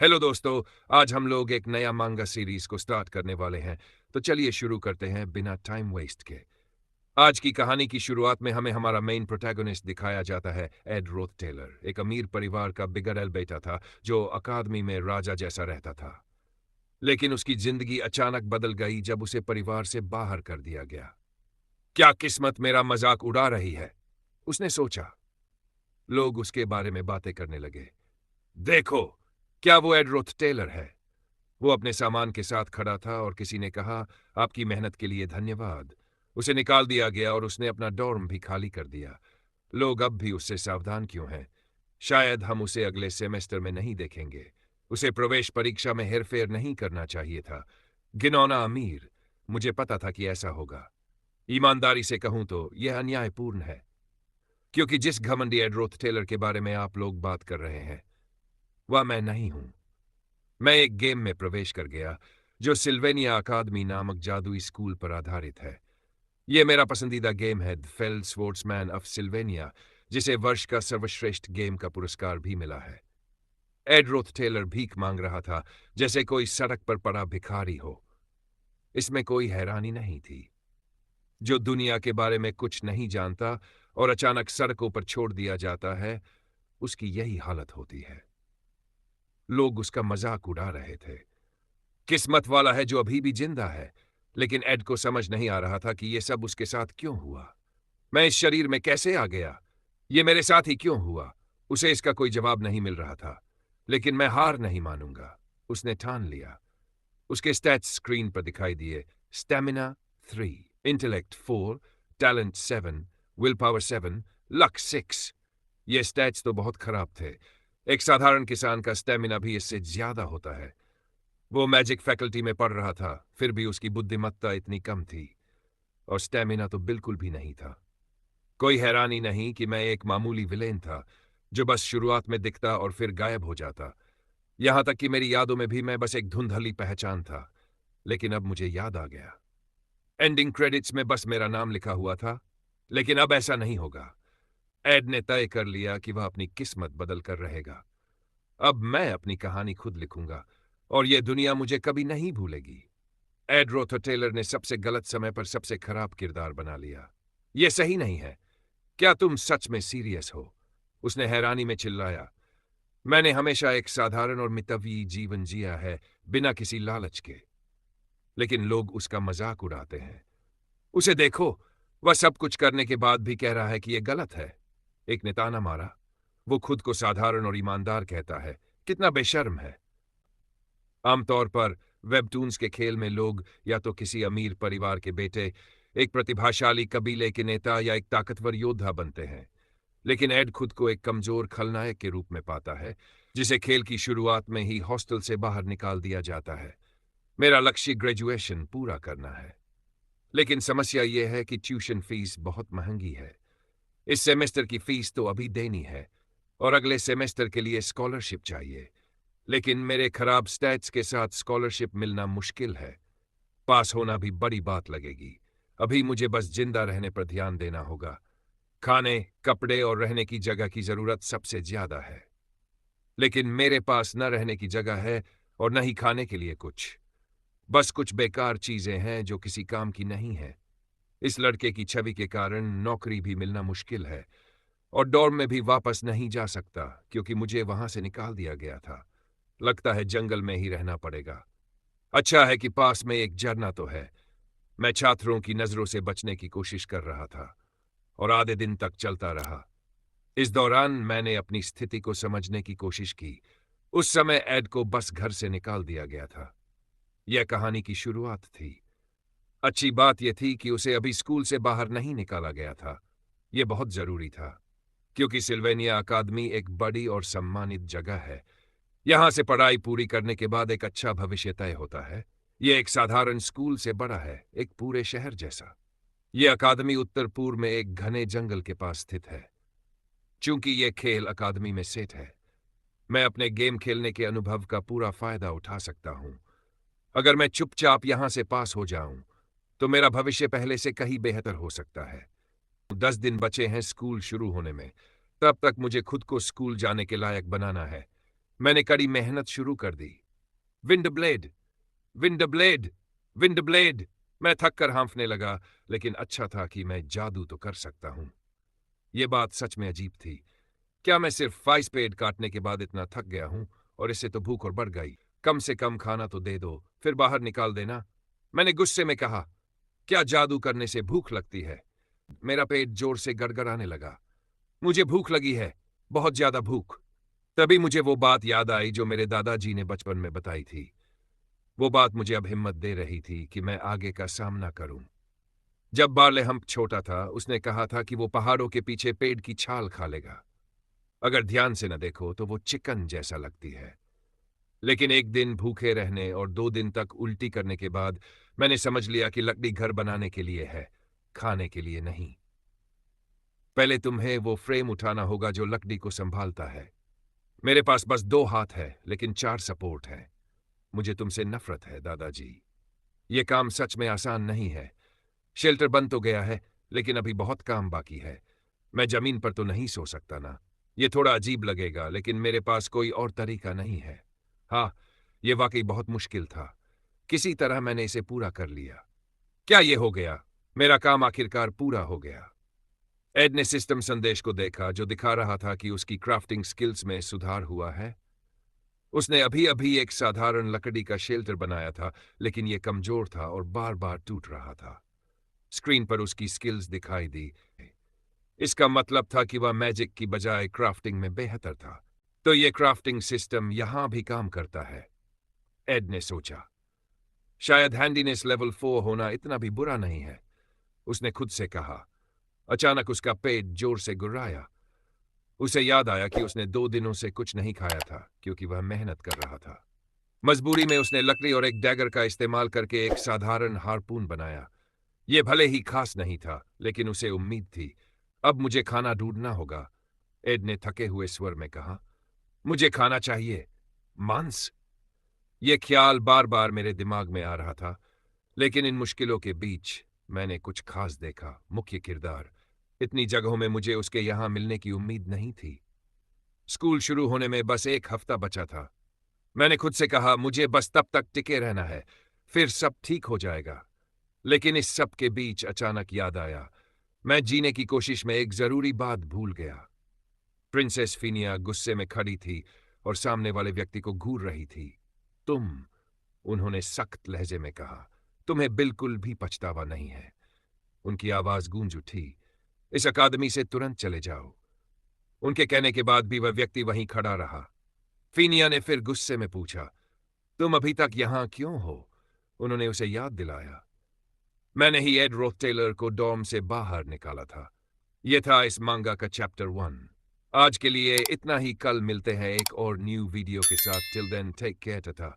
Hello दोस्तों। आज हम लोग एक नया मांगा सीरीज को स्टार्ट करने वाले हैं। तो चलिए शुरू करते हैं बिना टाइम वेस्ट के। आज की कहानी की शुरुआत में हमें हमारा मेन प्रोटैगनिस्ट दिखाया जाता है, एड रोथ टेलर। एक अमीर परिवार का बिगड़ैल बेटा था जो अकादमी में राजा जैसा रहता था। लेकिन उसकी जिंदगी अचानक बदल गई जब उसे परिवार से बाहर कर दिया गया। क्या किस्मत मेरा मजाक उड़ा रही है, उसने सोचा। लोग उसके बारे में बातें करने लगे। देखो, क्या वो एड रोथ टेलर है? वो अपने सामान के साथ खड़ा था और किसी ने कहा, आपकी मेहनत के लिए धन्यवाद। उसे निकाल दिया गया और उसने अपना डॉर्म भी खाली कर दिया। लोग अब भी उससे सावधान क्यों हैं? शायद हम उसे अगले सेमेस्टर में नहीं देखेंगे। उसे प्रवेश परीक्षा में हेरफेर नहीं करना चाहिए था। घिनौना अमीर। मुझे पता था कि ऐसा होगा। ईमानदारी से कहूं तो यह अन्यायपूर्ण है, क्योंकि जिस घमंडी एड्रोथ टेलर के बारे में आप लोग बात कर रहे हैं, वह मैं नहीं हूं। मैं एक गेम में प्रवेश कर गया जो सिल्वेनिया अकादमी नामक जादुई स्कूल पर आधारित है। यह मेरा पसंदीदा गेम है, the failed sportsman of Sylvania, जिसे वर्ष का सर्वश्रेष्ठ गेम का पुरस्कार भी मिला है। एड रोथ टेलर भीख मांग रहा था, जैसे कोई सड़क पर पड़ा भिखारी हो। इसमें कोई हैरानी नहीं थी। जो दुनिया के बारे में कुछ नहीं जानता और अचानक सड़कों पर छोड़ दिया जाता है, उसकी यही हालत होती है। लोग उसका मजाक उड़ा रहे थे। किस्मत वाला है जो अभी भी जिंदा है। लेकिन एड को समझ नहीं आ रहा था कि यह सब उसके साथ क्यों हुआ। मैं इस शरीर में कैसे आ गया? ये मेरे साथ ही क्यों हुआ? उसे इसका कोई जवाब नहीं मिल रहा था। लेकिन मैं हार नहीं मानूंगा, उसने ठान लिया। उसके स्टैट्स स्क्रीन पर दिखाई दिए। Stamina 3, intellect 4, talent 7, will power 7, luck 6। ये स्टैट्स तो बहुत खराब थे। एक साधारण किसान का स्टैमिना भी इससे ज्यादा होता है। वो मैजिक फैकल्टी में पढ़ रहा था, फिर भी उसकी बुद्धिमत्ता इतनी कम थी। और स्टैमिना तो बिल्कुल भी नहीं था। कोई हैरानी नहीं कि मैं एक मामूली विलेन था, जो बस शुरुआत में दिखता और फिर गायब हो जाता। यहां तक कि मेरी यादों में भी मैं बस एक धुंधली पहचान था। लेकिन अब मुझे याद आ गया। एंडिंग क्रेडिट्स में बस मेरा नाम लिखा हुआ था। लेकिन अब ऐसा नहीं होगा। एड ने तय कर लिया कि वह अपनी किस्मत बदल कर रहेगा। अब मैं अपनी कहानी खुद लिखूंगा और यह दुनिया मुझे कभी नहीं भूलेगी। एड रोथ टेलर ने सबसे गलत समय पर सबसे खराब किरदार बना लिया। यह सही नहीं है। क्या तुम सच में सीरियस हो? उसने हैरानी में चिल्लाया। मैंने हमेशा एक साधारण और मितव्ययी जीवन जिया है, बिना किसी लालच के। लेकिन लोग उसका मजाक उड़ाते हैं। उसे देखो, वह सब कुछ करने के बाद भी कह रहा है कि यह गलत है। एक ने ताना मारा। वो खुद को साधारण और ईमानदार कहता है। कितना बेशर्म है। आमतौर पर वेबटून्स के खेल में लोग या तो किसी अमीर परिवार के बेटे, एक प्रतिभाशाली कबीले के नेता या एक ताकतवर योद्धा बनते हैं। लेकिन एड खुद को एक कमजोर खलनायक के रूप में पाता है, जिसे खेल की शुरुआत में ही हॉस्टल से बाहर निकाल दिया जाता है। मेरा लक्ष्य ग्रेजुएशन पूरा करना है। लेकिन समस्या यह है कि ट्यूशन फीस बहुत महंगी है। इस सेमेस्टर की फीस तो अभी देनी है और अगले सेमेस्टर के लिए स्कॉलरशिप चाहिए। लेकिन मेरे खराब स्टैट्स के साथ स्कॉलरशिप मिलना मुश्किल है। पास होना भी बड़ी बात लगेगी। अभी मुझे बस जिंदा रहने पर ध्यान देना होगा। खाने, कपड़े और रहने की जगह की जरूरत सबसे ज्यादा है। लेकिन मेरे पास न रहने की जगह है और न ही खाने के लिए कुछ। बस कुछ बेकार चीजें हैं जो किसी काम की नहीं है। इस लड़के की छवि के कारण नौकरी भी मिलना मुश्किल है और डॉर्म में भी वापस नहीं जा सकता, क्योंकि मुझे वहां से निकाल दिया गया था। लगता है जंगल में ही रहना पड़ेगा। अच्छा है कि पास में एक झरना तो है। मैं छात्रों की नजरों से बचने की कोशिश कर रहा था और आधे दिन तक चलता रहा। इस दौरान मैंने अपनी स्थिति को समझने की कोशिश की। उस समय एड को बस घर से निकाल दिया गया था। यह कहानी की शुरुआत थी। अच्छी बात यह थी कि उसे अभी स्कूल से बाहर नहीं निकाला गया था। यह बहुत जरूरी था, क्योंकि सिल्वेनिया अकादमी एक बड़ी और सम्मानित जगह है। यहां से पढ़ाई पूरी करने के बाद एक अच्छा भविष्य तय होता है। यह एक साधारण स्कूल से बड़ा है, एक पूरे शहर जैसा। यह अकादमी उत्तर पूर्व में एक घने जंगल के पास स्थित है। चूंकि यह खेल अकादमी में सेट है, मैं अपने गेम खेलने के अनुभव का पूरा फायदा उठा सकता हूं। अगर मैं चुपचाप यहां से पास हो जाऊं, तो मेरा भविष्य पहले से कहीं बेहतर हो सकता है। 10 दिन बचे हैं स्कूल शुरू होने में। तब तक मुझे खुद को स्कूल जाने के लायक बनाना है। मैंने कड़ी मेहनत शुरू कर दी। Wind blade, wind blade, wind blade. मैं थक कर हाँफने लगा, लेकिन अच्छा था कि मैं जादू तो कर सकता हूं। ये बात सच में अजीब थी। क्या मैं सिर्फ 5 पेड़ काटने के बाद इतना थक गया हूं, और इससे तो भूख और बढ़ गई। कम से कम खाना तो दे दो, फिर बाहर निकाल देना। मैंने गुस्से में कहा, क्या जादू करने से भूख लगती है? मेरा पेट जोर से गड़गड़ाने लगा। मुझे भूख लगी है, बहुत ज्यादा भूख। तभी मुझे वो बात याद आई जो मेरे दादाजी ने बचपन में बताई थी। वो बात मुझे अब हिम्मत दे रही थी कि मैं आगे का सामना करूं। जब बार्ले हम्प छोटा था, उसने कहा था कि वो पहाड़ों के पीछे पेड़ की छाल खा लेगा। अगर ध्यान से न देखो तो वो चिकन जैसा लगती है। लेकिन एक दिन भूखे रहने और 2 दिन तक उल्टी करने के बाद मैंने समझ लिया कि लकड़ी घर बनाने के लिए है, खाने के लिए नहीं। पहले तुम्हें वो फ्रेम उठाना होगा जो लकड़ी को संभालता है। मेरे पास बस 2 हाथ है, लेकिन 4 सपोर्ट है। मुझे तुमसे नफरत है, दादाजी। ये काम सच में आसान नहीं है। शेल्टर बन तो गया है, लेकिन अभी बहुत काम बाकी है। मैं जमीन पर तो नहीं सो सकता ना। ये थोड़ा अजीब लगेगा, लेकिन मेरे पास कोई और तरीका नहीं है। हाँ, ये वाकई बहुत मुश्किल था। किसी तरह मैंने इसे पूरा कर लिया। क्या ये हो गया? मेरा काम आखिरकार पूरा हो गया। एड ने सिस्टम संदेश को देखा, जो दिखा रहा था कि उसकी क्राफ्टिंग स्किल्स में सुधार हुआ है। उसने अभी अभी एक साधारण लकड़ी का शेल्टर बनाया था, लेकिन यह कमजोर था और बार बार टूट रहा था। स्क्रीन पर उसकी स्किल्स दिखाई दी। इसका मतलब था कि वह मैजिक की बजाय क्राफ्टिंग में बेहतर था। तो यह क्राफ्टिंग सिस्टम यहां भी काम करता है, एड ने सोचा। शायद हैंडीनेस लेवल 4 होना इतना भी बुरा नहीं है, उसने खुद से कहा। अचानक उसका पेट जोर से गुर्राया। उसे याद आया कि उसने 2 दिनों से कुछ नहीं खाया था, क्योंकि वह मेहनत कर रहा था। मजबूरी में उसने लकड़ी और एक डैगर का इस्तेमाल करके एक साधारण हार्पून बनाया। यह भले ही खास नहीं था, लेकिन उसे उम्मीद थी। अब मुझे खाना ढूंढना होगा, एड ने थके हुए स्वर में कहा। मुझे खाना चाहिए, मांस। यह ख्याल बार बार मेरे दिमाग में आ रहा था, लेकिन इन मुश्किलों के बीच मैंने कुछ खास देखा। मुख्य किरदार। इतनी जगहों में मुझे उसके यहां मिलने की उम्मीद नहीं थी। स्कूल शुरू होने में बस 1 हफ्ता बचा था। मैंने खुद से कहा, मुझे बस तब तक टिके रहना है, फिर सब ठीक हो जाएगा। लेकिन इस सब के बीच अचानक याद आया, मैं जीने की कोशिश में एक जरूरी बात भूल गया। प्रिंसेस फिनिया गुस्से में खड़ी थी और सामने वाले व्यक्ति को घूर रही थी। तुम, उन्होंने सख्त लहजे में कहा, तुम्हें बिल्कुल भी पछतावा नहीं है। उनकी आवाज गूंज उठी। इस अकादमी से तुरंत चले जाओ। उनके कहने के बाद भी वह व्यक्ति वहीं खड़ा रहा। फिनिया ने फिर गुस्से में पूछा, तुम अभी तक यहां क्यों हो? उन्होंने उसे याद दिलाया, मैंने ही एड रोथ टेलर को डॉर्म से बाहर निकाला था। यह था इस मांगा का चैप्टर 1। आज के लिए इतना ही। कल मिलते हैं एक और न्यू वीडियो के साथ। Till then take care.